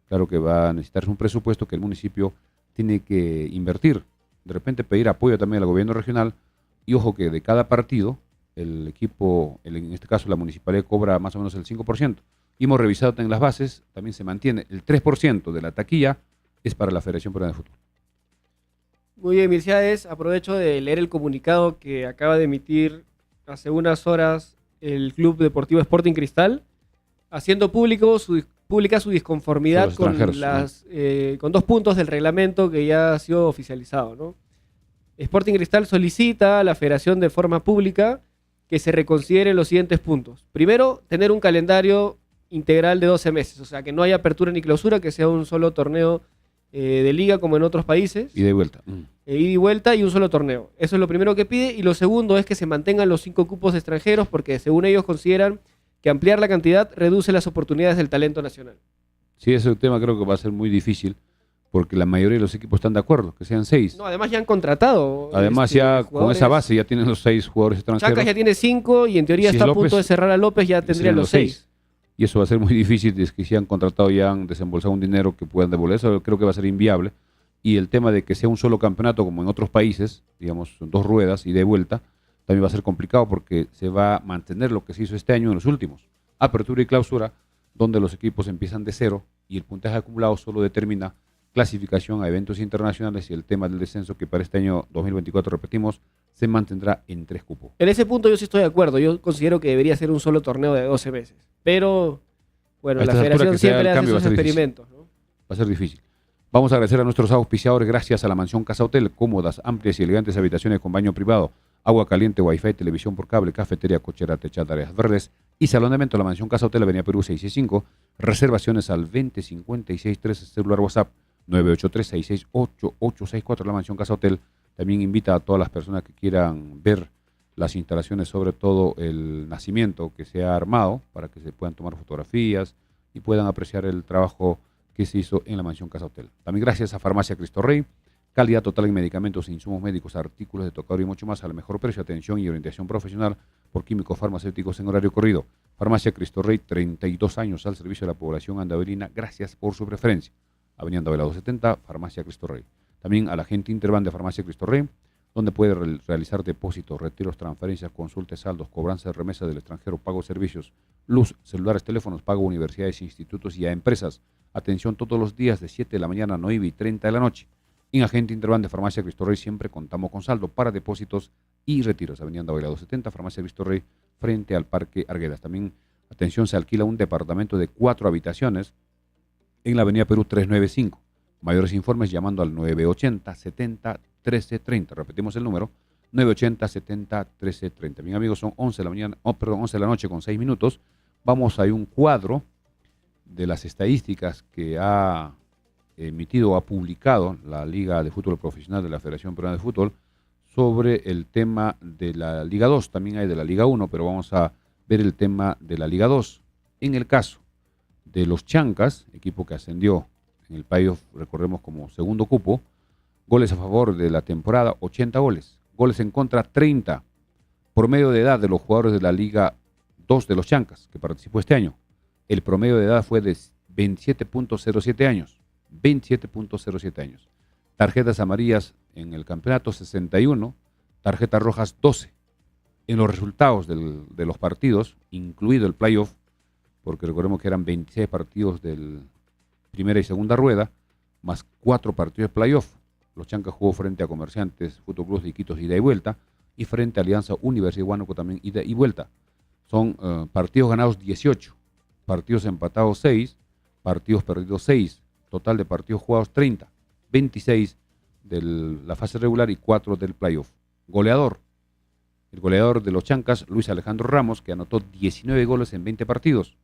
Claro que va a necesitarse un presupuesto que el municipio tiene que invertir. De repente pedir apoyo también al gobierno regional. Y ojo que de cada partido, el equipo, en este caso la municipalidad, cobra más o menos el 5%. Y hemos revisado en las bases, también se mantiene el 3% de la taquilla, es para la Federación Peruana de Fútbol. Muy bien, Milciades, aprovecho de leer el comunicado que acaba de emitir hace unas horas el Club Deportivo Sporting Cristal, haciendo pública su disconformidad con 2 puntos del reglamento que ya ha sido oficializado, ¿no? Sporting Cristal solicita a la Federación de forma pública que se reconsideren los siguientes puntos. Primero, tener un calendario integral de 12 meses, o sea, que no haya apertura ni clausura, que sea un solo torneo de liga como en otros países. Ida y vuelta. Ida y vuelta y un solo torneo. Eso es lo primero que pide. Y lo segundo es que se mantengan los 5 cupos extranjeros, porque según ellos consideran que ampliar la cantidad reduce las oportunidades del talento nacional. Sí, ese tema creo que va a ser muy difícil porque la mayoría de los equipos están de acuerdo, que sean 6. No, además ya han contratado. Además ya con esa base ya tienen los 6 jugadores extranjeros. Chancas ya tiene 5 y en teoría Si está es a punto de López, cerrar a López, ya tendría serían los 6. Y eso va a ser muy difícil, es que si han contratado ya han desembolsado un dinero que puedan devolver, eso creo que va a ser inviable. Y el tema de que sea un solo campeonato como en otros países, digamos, 2 ruedas y de vuelta, también va a ser complicado porque se va a mantener lo que se hizo este año en los últimos. Apertura y clausura, donde los equipos empiezan de 0 y el puntaje acumulado solo determina clasificación a eventos internacionales y el tema del descenso que para este año 2024, repetimos, se mantendrá en 3 cupos. En ese punto yo sí estoy de acuerdo. Yo considero que debería ser un solo torneo de 12 meses. Pero, bueno, la federación siempre le hace esos experimentos, ¿no? Va a ser difícil. Vamos a agradecer a nuestros auspiciadores gracias a la Mansión Casa Hotel, cómodas, amplias y elegantes habitaciones con baño privado, agua caliente, wifi, televisión por cable, cafetería, cochera, techada, áreas verdes y salón de evento. La Mansión Casa Hotel, Avenida Perú 665, reservaciones al 2056-13, celular WhatsApp 983-668-864. La Mansión Casa Hotel también invita a todas las personas que quieran ver las instalaciones, sobre todo el nacimiento que se ha armado, para que se puedan tomar fotografías y puedan apreciar el trabajo que se hizo en la Mansión Casa Hotel. También gracias a Farmacia Cristo Rey, calidad total en medicamentos e insumos médicos, artículos de tocador y mucho más al mejor precio, atención y orientación profesional por químicos farmacéuticos en horario corrido. Farmacia Cristo Rey, 32 años al servicio de la población andaverina. Gracias por su preferencia. Avenida Andavela 270, Farmacia Cristo Rey. También a la gente Interban de Farmacia Cristo Rey, donde puede realizar depósitos, retiros, transferencias, consultas, saldos, cobranza de remesas del extranjero, pago de servicios, luz, celulares, teléfonos, pago a universidades, institutos y a empresas. Atención todos los días de 7 de la mañana a 9:30 de la noche. En Agente Interban de Farmacia Cristo Rey siempre contamos con saldo para depósitos y retiros. Avenida Andavela 270, Farmacia Cristo Rey, frente al Parque Arguedas. También, atención, se alquila un departamento de 4 habitaciones en la Avenida Perú 395. Mayores informes llamando al 980-70-1330. Repetimos el número, 980-70-1330. Bien, amigos, son 11 de la mañana, 11 de la noche con 6 minutos. Vamos a un cuadro de las estadísticas que ha emitido o ha publicado la Liga de Fútbol Profesional de la Federación Peruana de Fútbol sobre el tema de la Liga 2. También hay de la Liga 1, pero vamos a ver el tema de la Liga 2. En el caso de los Chancas, equipo que ascendió en el playoff, recordemos, como segundo cupo, goles a favor de la temporada, 80 goles. Goles en contra, 30. Promedio de edad de los jugadores de la Liga 2 de los Chancas, que participó este año, el promedio de edad fue de 27.07 años. 27.07 años. Tarjetas amarillas en el campeonato, 61. Tarjetas rojas, 12. En los resultados de los partidos, incluido el playoff, porque recordemos que eran 26 partidos del primera y segunda rueda, más 4 partidos de playoff. Los Chancas jugó frente a Comerciantes, Fútbol Club de Iquitos, ida y vuelta, y frente a Alianza Universidad de Huánuco también ida y vuelta. Son partidos ganados 18, partidos empatados 6, partidos perdidos 6, total de partidos jugados 30, 26 de la fase regular y 4 del playoff. Goleador. El goleador de los Chancas, Luis Alejandro Ramos, que anotó 19 goles en 20 partidos.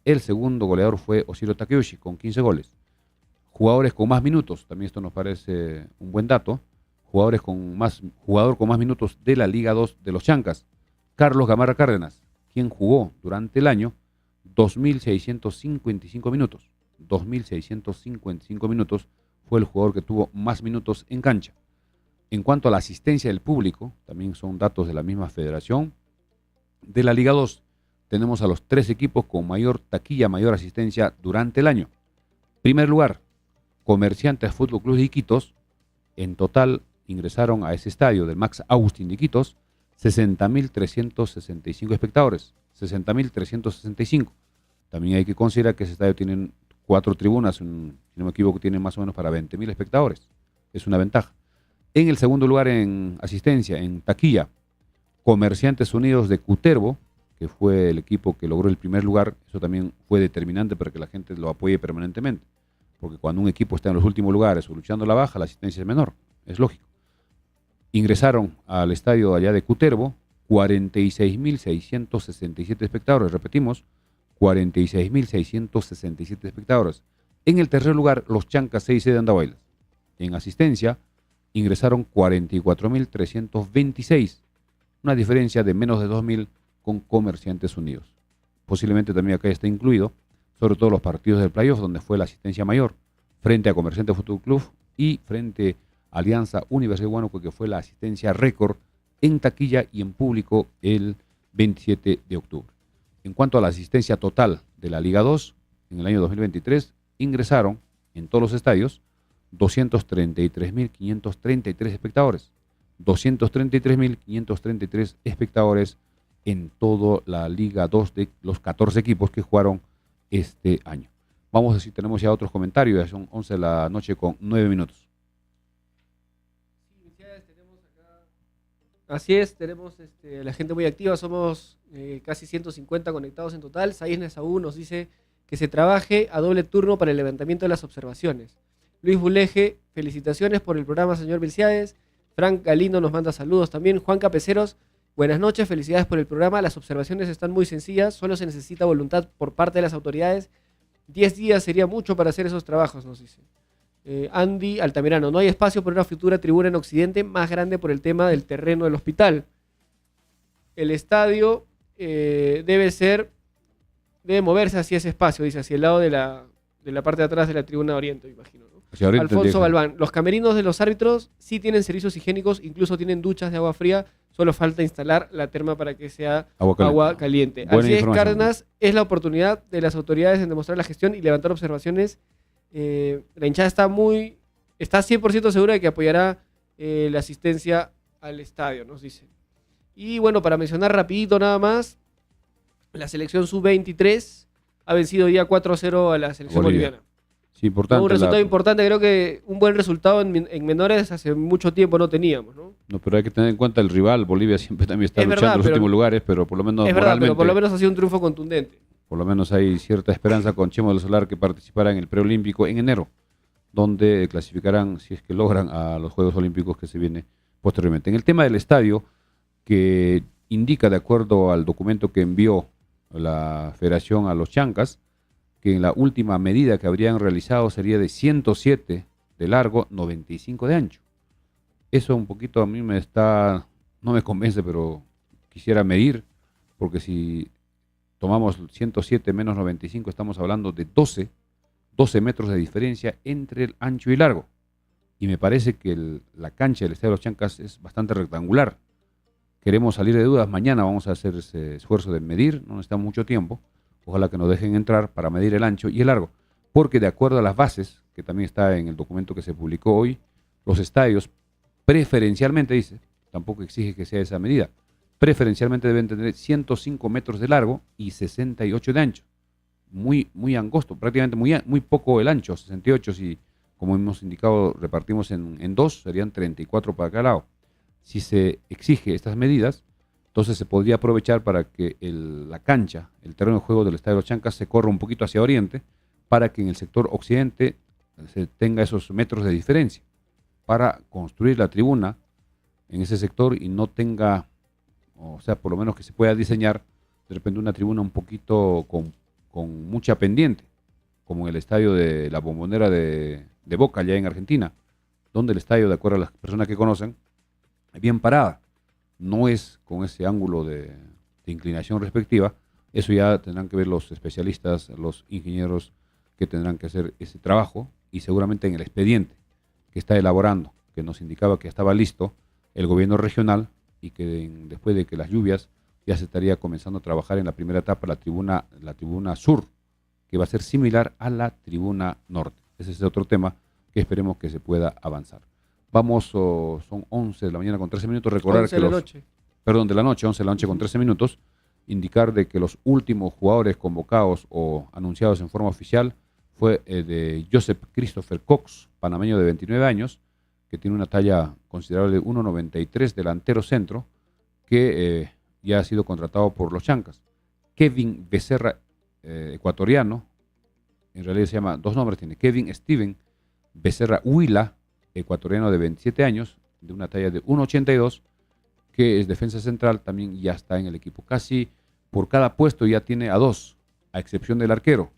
El segundo goleador fue Oshiro Takeuchi, con 15 goles. Jugadores con más minutos, también esto nos parece un buen dato. Jugador con más minutos de la Liga 2 de los Chancas. Carlos Gamarra Cárdenas, quien jugó durante el año 2.655 minutos. 2.655 minutos fue el jugador que tuvo más minutos en cancha. En cuanto a la asistencia del público, también son datos de la misma federación. De la Liga 2 tenemos a los 3 equipos con mayor taquilla, mayor asistencia durante el año. Primer lugar, Comerciantes Fútbol Club de Iquitos. En total ingresaron a ese estadio del Max Agustín de Iquitos 60.365 espectadores. 60.365. También hay que considerar que ese estadio tiene 4 tribunas, si no me equivoco, tiene más o menos para 20.000 espectadores. Es una ventaja. En el segundo lugar en asistencia, en taquilla, Comerciantes Unidos de Cutervo, que fue el equipo que logró el primer lugar. Eso también fue determinante para que la gente lo apoye permanentemente. Porque cuando un equipo está en los últimos lugares o luchando la baja, la asistencia es menor. Es lógico. Ingresaron al estadio allá de Cutervo 46.667 espectadores. Repetimos, 46.667 espectadores. En el tercer lugar, los Chancas 6 de Andahuaylas. En asistencia, ingresaron 44.326. Una diferencia de menos de 2.000 con Comerciantes Unidos. Posiblemente también acá está incluido sobre todo los partidos del playoff, donde fue la asistencia mayor, frente a Comerciante Fútbol Club y frente a Alianza Universidad de Huánuco, que fue la asistencia récord en taquilla y en público el 27 de octubre. En cuanto a la asistencia total de la Liga 2, en el año 2023 ingresaron en todos los estadios 233.533 espectadores. 233.533 espectadores en toda la Liga 2 de los 14 equipos que jugaron este año. Vamos a ver si tenemos ya otros comentarios, ya son 11 de la noche con 9 minutos. Así es, tenemos la gente muy activa, somos casi 150 conectados en total. Saiz Nesaú nos dice que se trabaje a doble turno para el levantamiento de las observaciones. Luis Buleje, felicitaciones por el programa, señor Milciades. Frank Galindo nos manda saludos también. Juan Capeceros, buenas noches, felicidades por el programa. Las observaciones están muy sencillas, solo se necesita voluntad por parte de las autoridades. 10 días sería mucho para hacer esos trabajos, nos dice. Andy Altamirano, no hay espacio para una futura tribuna en Occidente más grande por el tema del terreno del hospital. El estadio debe moverse hacia ese espacio, dice, hacia el lado de la parte de atrás de la tribuna de Oriente, me imagino, ¿no? Alfonso Galván, los camerinos de los árbitros sí tienen servicios higiénicos, incluso tienen duchas de agua fría, solo falta instalar la terma para que sea agua caliente. Así es, Cárdenas, es la oportunidad de las autoridades en demostrar la gestión y levantar observaciones. La hinchada está 100% segura de que apoyará la asistencia al estadio, nos dice. Y bueno, para mencionar rapidito nada más, la selección sub-23 ha vencido ya 4-0 a la selección boliviana. Sí, importante. Un resultado importante, creo que un buen resultado en menores hace mucho tiempo no teníamos, ¿no? No, pero hay que tener en cuenta el rival. Bolivia siempre también está luchando en los últimos lugares, pero por lo menos es verdad, pero por lo menos ha sido un triunfo contundente. Por lo menos hay cierta esperanza con Chemo del Solar, que participará en el preolímpico en enero, donde clasificarán, si es que logran, a los Juegos Olímpicos que se viene posteriormente. En el tema del estadio, que indica, de acuerdo al documento que envió la Federación a los Chancas, que en la última medida que habrían realizado sería de 107 de largo, 95 de ancho. Eso un poquito a mí no me convence, pero quisiera medir, porque si tomamos 107 menos 95, estamos hablando de 12 metros de diferencia entre el ancho y largo. Y me parece que la cancha del Estadio de los Chancas es bastante rectangular. Queremos salir de dudas, mañana vamos a hacer ese esfuerzo de medir, no necesitamos mucho tiempo, ojalá que nos dejen entrar para medir el ancho y el largo, porque de acuerdo a las bases, que también está en el documento que se publicó hoy, los estadios preferencialmente, dice, tampoco exige que sea esa medida, preferencialmente deben tener 105 metros de largo y 68 de ancho, muy angosto, prácticamente muy poco el ancho, 68 si, como hemos indicado, repartimos en dos, serían 34 para cada lado. Si se exige estas medidas, entonces se podría aprovechar para que la cancha, el terreno de juego del Estadio de los Chancas se corra un poquito hacia oriente, para que en el sector occidente se tenga esos metros de diferencia, para construir la tribuna en ese sector y no tenga, o sea, por lo menos que se pueda diseñar de repente una tribuna un poquito con mucha pendiente, como en el estadio de la Bombonera de Boca, allá en Argentina, donde el estadio, de acuerdo a las personas que conocen, es bien parada. No es con ese ángulo de inclinación respectiva. Eso ya tendrán que ver los especialistas, los ingenieros que tendrán que hacer ese trabajo, y seguramente en el expediente que está elaborando, que nos indicaba que estaba listo el gobierno regional y que después de que las lluvias ya se estaría comenzando a trabajar en la primera etapa la tribuna sur, que va a ser similar a la tribuna norte. Ese es otro tema que esperemos que se pueda avanzar. Vamos, son 11 de la mañana con 13 minutos, recordar que de la noche, 11 de la noche con 13 minutos, indicar de que los últimos jugadores convocados o anunciados en forma oficial fue de Joseph Christopher Cox, panameño de 29 años, que tiene una talla considerable de 1,93, delantero centro, que ya ha sido contratado por los Chancas. Kevin Becerra, ecuatoriano, en realidad se llama, dos nombres tiene, Kevin Steven Becerra Huila, ecuatoriano de 27 años, de una talla de 1,82, que es defensa central, también ya está en el equipo. Casi por cada puesto ya tiene a dos, a excepción del arquero,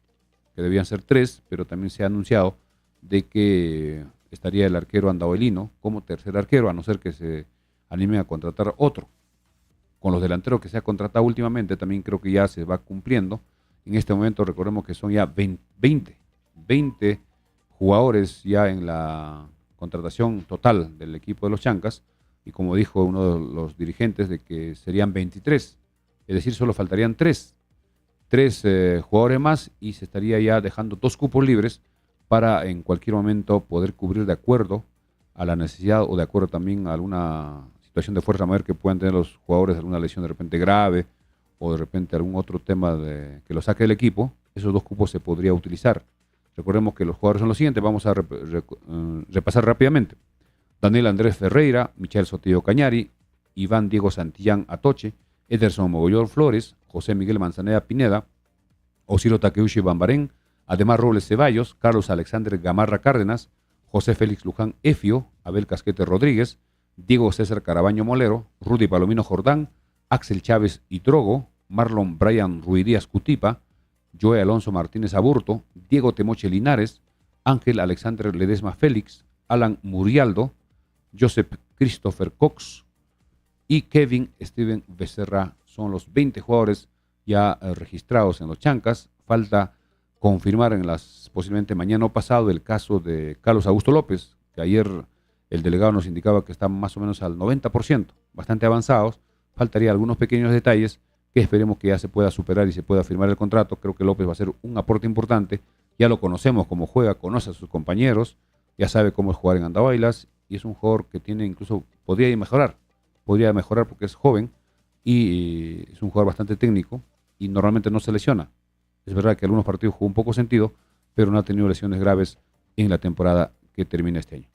que debían ser tres, pero también se ha anunciado de que estaría el arquero andahuelino como tercer arquero, a no ser que se animen a contratar otro. Con los delanteros que se ha contratado últimamente, también creo que ya se va cumpliendo, En este momento recordemos que son ya 20 jugadores ya en la contratación total del equipo de los Chancas, y como dijo uno de los dirigentes, de que serían 23, es decir, solo faltarían tres jugadores más y se estaría ya dejando 2 cupos libres para en cualquier momento poder cubrir de acuerdo a la necesidad o de acuerdo también a alguna situación de fuerza mayor que puedan tener los jugadores, alguna lesión de repente grave o de repente algún otro tema que lo saque del equipo. Esos 2 cupos se podría utilizar. Recordemos que los jugadores son los siguientes, vamos a repasar rápidamente. Daniel Andrés Ferreira, Michael Sotillo Cañari, Iván Diego Santillán Atoche, Ederson Mogollón Flores, José Miguel Manzaneda Pineda, Osiro Takeuchi Bambarén, Ademar Robles Ceballos, Carlos Alexander Gamarra Cárdenas, José Félix Luján Efio, Abel Casquete Rodríguez, Diego César Carabaño Molero, Rudy Palomino Jordán, Axel Chávez Itrogo, Marlon Brian Ruidías Cutipa, Joe Alonso Martínez Aburto, Diego Temoche Linares, Ángel Alexander Ledesma Félix, Alan Murialdo, Joseph Christopher Cox y Kevin Steven Becerra. Son los 20 jugadores ya registrados en los Chancas. Falta confirmar posiblemente mañana o pasado el caso de Carlos Augusto López, que ayer el delegado nos indicaba que están más o menos al 90%, bastante avanzados. Faltaría algunos pequeños detalles que esperemos que ya se pueda superar y se pueda firmar el contrato. Creo que López va a ser un aporte importante. Ya lo conocemos cómo juega, conoce a sus compañeros, ya sabe cómo es jugar en Andahuaylas y es un jugador que podría mejorar porque es joven y es un jugador bastante técnico y normalmente no se lesiona. Es verdad que algunos partidos jugó un poco sentido, pero no ha tenido lesiones graves en la temporada que termina este año.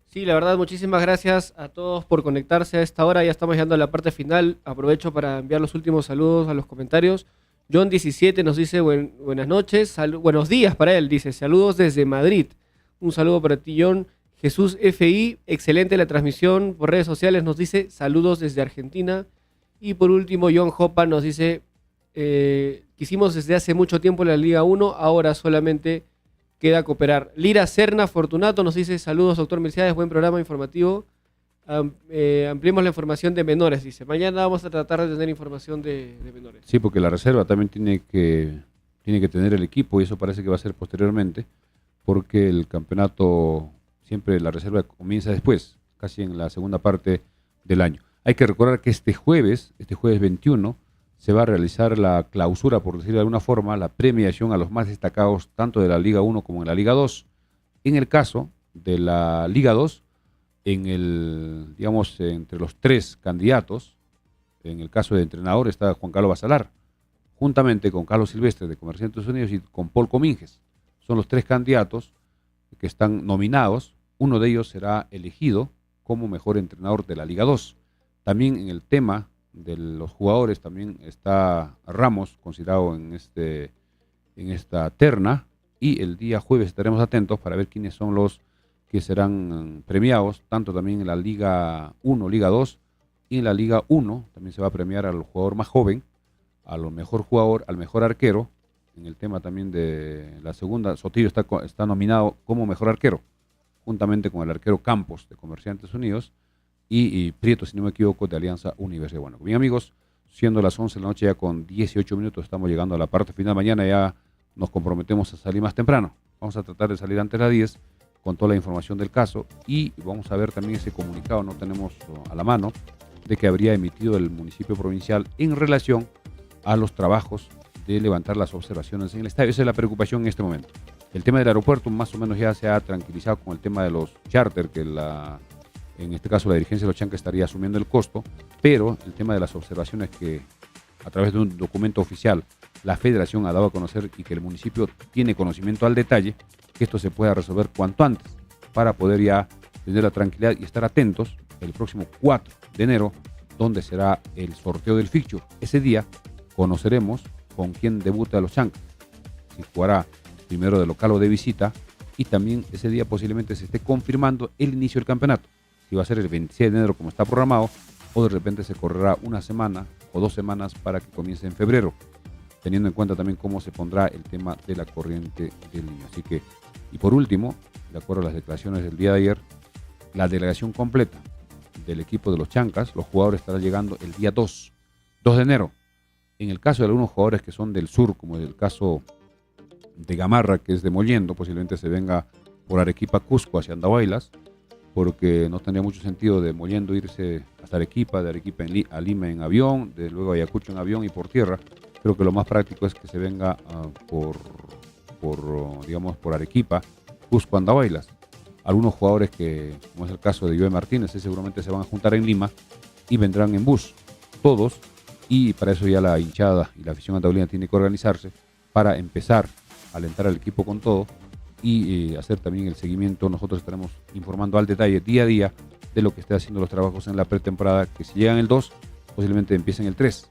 Sí, la verdad, muchísimas gracias a todos por conectarse a esta hora. Ya estamos llegando a la parte final. Aprovecho para enviar los últimos saludos a los comentarios. John17 nos dice buenas noches, buenos días para él. Dice, saludos desde Madrid. Un saludo para ti, John. Jesús FI, excelente la transmisión por redes sociales. Nos dice, saludos desde Argentina. Y por último, John Hopa nos dice, quisimos desde hace mucho tiempo la Liga 1, ahora solamente queda cooperar. Lira Serna Fortunato nos dice, saludos doctor Milciades, buen programa informativo. Ampliemos la información de menores, dice. Mañana vamos a tratar de tener información de menores. Sí, porque la reserva también tiene que tener el equipo y eso parece que va a ser posteriormente, porque el campeonato, siempre la reserva comienza después, casi en la segunda parte del año. Hay que recordar que este jueves 21, se va a realizar la clausura, por decirlo de alguna forma, la premiación a los más destacados tanto de la Liga 1 como en la Liga 2. En el caso de la Liga 2, entre los 3 candidatos, en el caso de entrenador está Juan Carlos Basalar, juntamente con Carlos Silvestre de Comerciantes Unidos y con Paul Cominges. Son los 3 candidatos que están nominados. Uno de ellos será elegido como mejor entrenador de la Liga 2. También en el tema de los jugadores también está Ramos considerado en esta terna, y el día jueves estaremos atentos para ver quiénes son los que serán premiados, tanto también en la Liga 1, Liga 2 y en la Liga 1 también se va a premiar al jugador más joven, al mejor jugador, al mejor arquero. En el tema también de la segunda, Sotillo está nominado como mejor arquero, juntamente con el arquero Campos de Comerciantes Unidos y Prieto, si no me equivoco, de Alianza Universidad. Bueno, bien amigos, siendo las 11 de la noche ya con 18 minutos, estamos llegando a la parte final. Mañana ya nos comprometemos a salir más temprano. Vamos a tratar de salir antes de las 10 con toda la información del caso y vamos a ver también ese comunicado, no tenemos a la mano, de que habría emitido el municipio provincial en relación a los trabajos de levantar las observaciones en el estadio. Esa es la preocupación en este momento. El tema del aeropuerto más o menos ya se ha tranquilizado con el tema de los charter, que en este caso la dirigencia de los Chancas estaría asumiendo el costo, pero el tema de las observaciones que a través de un documento oficial la federación ha dado a conocer y que el municipio tiene conocimiento al detalle, que esto se pueda resolver cuanto antes para poder ya tener la tranquilidad y estar atentos el próximo 4 de enero, donde será el sorteo del fixture. Ese día conoceremos con quién debuta a los Chancas, si jugará primero de local o de visita, y también ese día posiblemente se esté confirmando el inicio del campeonato, si va a ser el 26 de enero como está programado, o de repente se correrá una semana o 2 semanas para que comience en febrero, teniendo en cuenta también cómo se pondrá el tema de la corriente del niño. Así que, y por último, de acuerdo a las declaraciones del día de ayer, la delegación completa del equipo de los Chancas, los jugadores estarán llegando el día 2 de enero, En el caso de algunos jugadores que son del sur, como el caso de Gamarra, que es de Mollendo, posiblemente se venga por Arequipa, Cusco, hacia Andahuaylas, porque no tendría mucho sentido de Mollendo irse hasta Arequipa, de Arequipa a Lima en avión, de luego a Ayacucho en avión y por tierra. Creo que lo más práctico es que se venga por Arequipa, Cusco, Andahuaylas. Algunos jugadores que, como es el caso de Joe Martínez, seguramente se van a juntar en Lima y vendrán en bus, todos, y para eso ya la hinchada y la afición andahuayleña tiene que organizarse para empezar a alentar al equipo con todo y hacer también el seguimiento. Nosotros estaremos informando al detalle día a día de lo que esté haciendo los trabajos en la pretemporada, que si llegan el 2, posiblemente empiecen el 3.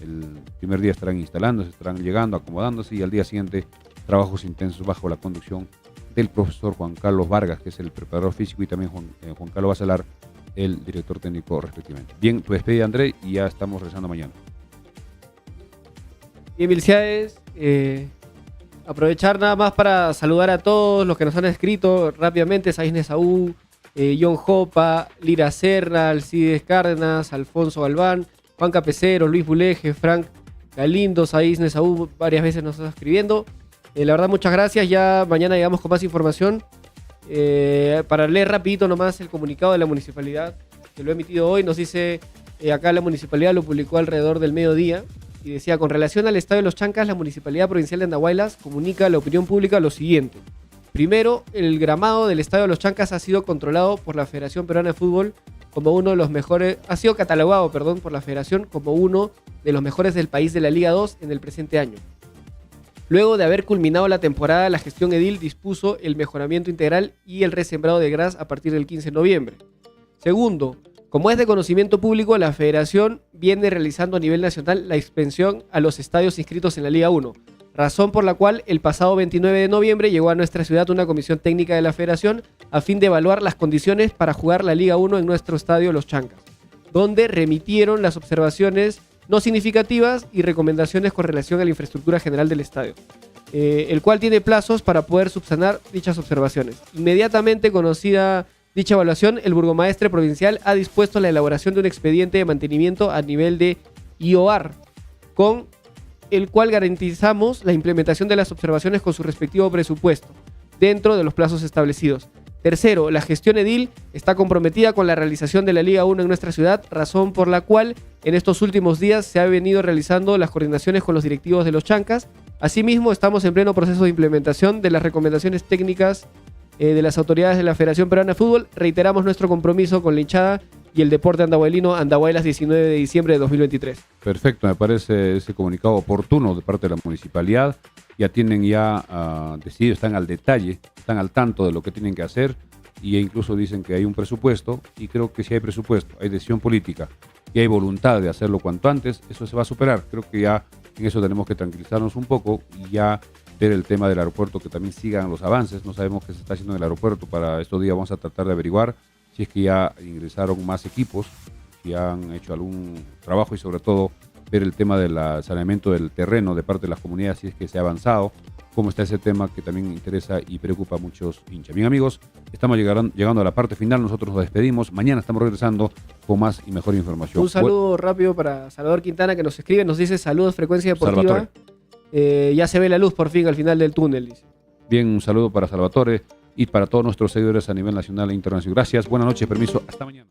El primer día estarán instalándose, estarán llegando, acomodándose y al día siguiente trabajos intensos bajo la conducción del profesor Juan Carlos Vargas, que es el preparador físico, y también Juan Carlos Bacelar, el director técnico respectivamente. Bien, tu despedida, André, y ya estamos regresando mañana. Bien, Vilciades, aprovechar nada más para saludar a todos los que nos han escrito rápidamente: Saíz Saúl, John Jopa, Lira Serra, Alcides Cárdenas, Alfonso Galván, Juan Capecero, Luis Buleje, Frank Galindo, Saíz Saúl varias veces nos está escribiendo. La verdad, muchas gracias. Ya mañana llegamos con más información. Para leer rapidito nomás el comunicado de la municipalidad que lo he emitido hoy, nos dice acá la municipalidad lo publicó alrededor del mediodía y decía: con relación al estadio de Los Chancas, la Municipalidad Provincial de Andahuaylas comunica a la opinión pública lo siguiente. Primero, el gramado del estadio de Los Chancas ha sido controlado por la Federación Peruana de Fútbol como uno de los mejores, ha sido catalogado, por la Federación como uno de los mejores del país de la Liga 2 en el presente año. Luego de haber culminado la temporada, la gestión edil dispuso el mejoramiento integral y el resembrado de gras a partir del 15 de noviembre. Segundo, como es de conocimiento público, la Federación viene realizando a nivel nacional la inspección a los estadios inscritos en la Liga 1, razón por la cual el pasado 29 de noviembre llegó a nuestra ciudad una comisión técnica de la Federación a fin de evaluar las condiciones para jugar la Liga 1 en nuestro estadio Los Chancas, donde remitieron las observaciones no significativas y recomendaciones con relación a la infraestructura general del estadio, el cual tiene plazos para poder subsanar dichas observaciones. Inmediatamente conocida dicha evaluación, el burgomaestre provincial ha dispuesto la elaboración de un expediente de mantenimiento a nivel de IOAR, con el cual garantizamos la implementación de las observaciones con su respectivo presupuesto, dentro de los plazos establecidos. Tercero, la gestión edil está comprometida con la realización de la Liga 1 en nuestra ciudad, razón por la cual en estos últimos días se ha venido realizando las coordinaciones con los directivos de Los Chancas. Asimismo, estamos en pleno proceso de implementación de las recomendaciones técnicas de las autoridades de la Federación Peruana de Fútbol. Reiteramos nuestro compromiso con la hinchada y el deporte andahuaylino. Andahuaylas, 19 de diciembre de 2023. Perfecto, me parece ese comunicado oportuno de parte de la municipalidad. Ya tienen decidido, están al detalle, están al tanto de lo que tienen que hacer, e incluso dicen que hay un presupuesto, y creo que si hay presupuesto, hay decisión política y hay voluntad de hacerlo cuanto antes, eso se va a superar. Creo que ya en eso tenemos que tranquilizarnos un poco y ya ver el tema del aeropuerto, que también sigan los avances. No sabemos qué se está haciendo en el aeropuerto. Para estos días vamos a tratar de averiguar si es que ya ingresaron más equipos, si han hecho algún trabajo, y sobre todo ver el tema del saneamiento del terreno de parte de las comunidades, si es que se ha avanzado, cómo está ese tema que también interesa y preocupa a muchos hinchas. Bien, amigos, estamos llegando a la parte final. Nosotros nos despedimos. Mañana estamos regresando con más y mejor información. Un saludo rápido para Salvador Quintana, que nos escribe, nos dice: saludos, Frecuencia Deportiva. Ya se ve la luz por fin al final del túnel, dice. Bien, un saludo para Salvatore y para todos nuestros seguidores a nivel nacional e internacional. Gracias, buenas noches, permiso, hasta mañana.